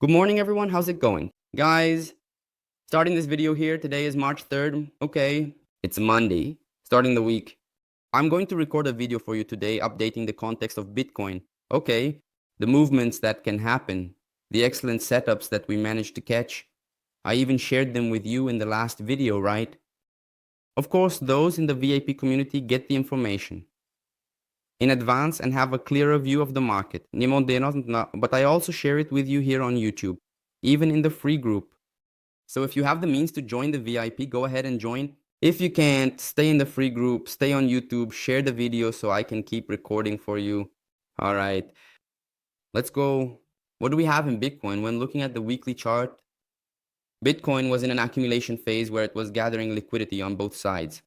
Good morning, everyone. How's it going? Guys, starting this video here, today is March 3rd. Okay, it's Monday, starting the week. I'm going to record a video for you today updating the context of Bitcoin. Okay, the movements that can happen, the excellent setups that we managed to catch. I even shared them with you in the last video, right? Of course, those in the VIP community get the information in advance and have a clearer view of the market. But I also share it with you here on YouTube, even in the free group. So if you have the means to join the VIP, go ahead and join. If you can't, stay in the free group, stay on YouTube, share the video so I can keep recording for you. All right, let's go. What do we have in Bitcoin? When looking at the weekly chart, Bitcoin was in an accumulation phase where it was gathering liquidity on both sides.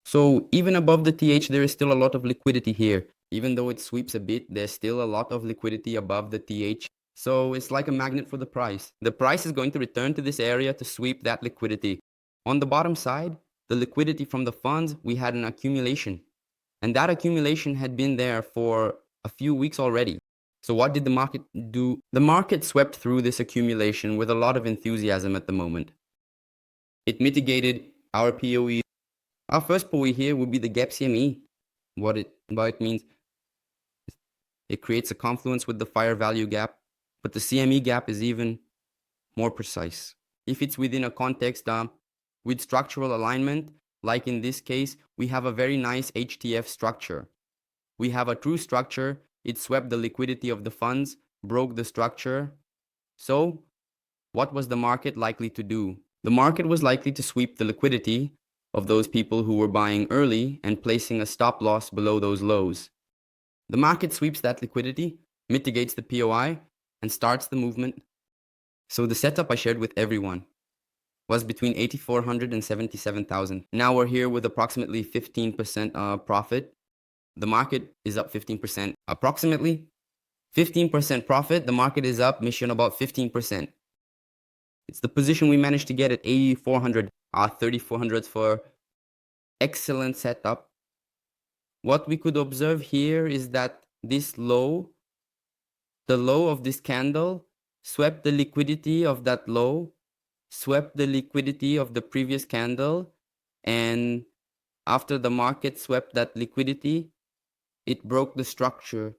So even above the TH, there is still a lot of liquidity here. Even though it sweeps a bit, there's still a lot of liquidity above the TH. So it's like a magnet for the price. The price is going to return to this area to sweep that liquidity. On the bottom side, the liquidity from the funds, we had an accumulation. And that accumulation had been there for a few weeks already. So what did the market do? The market swept through this accumulation with a lot of enthusiasm at the moment. It mitigated our POE. Our first POE here would be the gap CME. What it means, it creates a confluence with the fire value gap, but the CME gap is even more precise. If it's within a context with structural alignment, like in this case, we have a very nice HTF structure. We have a true structure. It swept the liquidity of the funds, broke the structure. So what was the market likely to do? The market was likely to sweep the liquidity of those people who were buying early and placing a stop loss below those lows. The market sweeps that liquidity, mitigates the POI, and starts the movement. So the setup I shared with everyone was between 8,400 and 77,000. Now we're here with approximately 15% profit. The market is up 15%. Approximately 15% profit. The market is up mission about 15%. It's the position we managed to get at 8,400. 3,400 for excellent setup. What we could observe here is that this low, the low of this candle, swept the liquidity of that low, swept the liquidity of the previous candle, and after the market swept that liquidity, it broke the structure,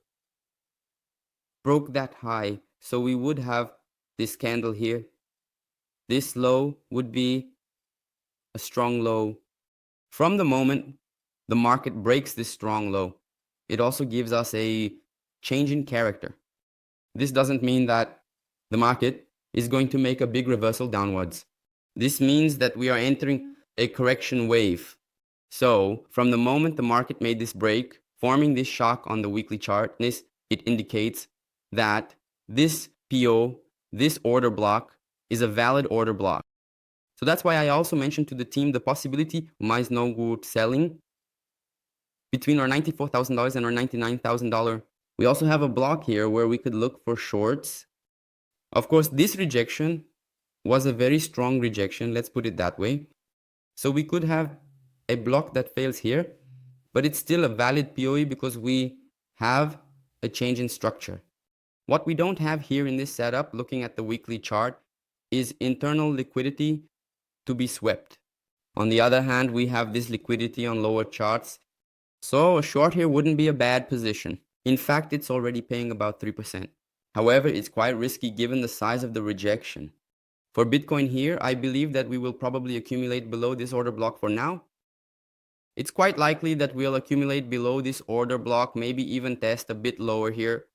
broke that high. So we would have this candle here. This low would be a strong low. From the moment the market breaks this strong low, it also gives us a change in character. This doesn't mean that the market is going to make a big reversal downwards. This means that we are entering a correction wave. So from the moment the market made this break, forming this shock on the weekly chart, it indicates that this PO, this order block, is a valid order block. So that's why I also mentioned to the team the possibility mais no good selling between our $94,000 and our $99,000. We also have a block here where we could look for shorts. Of course, this rejection was a very strong rejection. Let's put it that way. So we could have a block that fails here, but it's still a valid POE because we have a change in structure. What we don't have here in this setup, looking at the weekly chart, is internal liquidity to be swept. On the other hand, we have this liquidity on lower charts. So a short here wouldn't be a bad position. In fact, it's already paying about 3%. However, it's quite risky given the size of the rejection. For Bitcoin here, I believe that we will probably accumulate below this order block for now. It's quite likely that we'll accumulate below this order block, maybe even test a bit lower here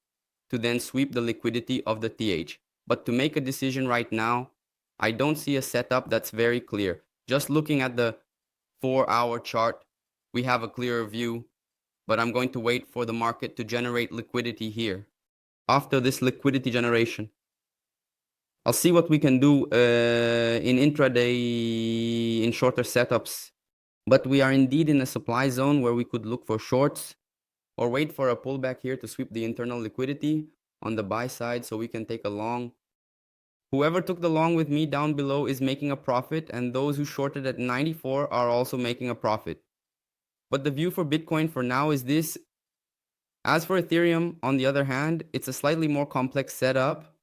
to then sweep the liquidity of the TH. But to make a decision right now, I don't see a setup that's very clear. Just looking at the 4-hour chart, we have a clearer view, but I'm going to wait for the market to generate liquidity here. After this liquidity generation, I'll see what we can do in intraday in shorter setups. But we are indeed in a supply zone where we could look for shorts or wait for a pullback here to sweep the internal liquidity on the buy side so we can take a long. Whoever took the long with me down below is making a profit, and those who shorted at 94 are also making a profit. But the view for Bitcoin for now is this. As for Ethereum, on the other hand, it's a slightly more complex setup.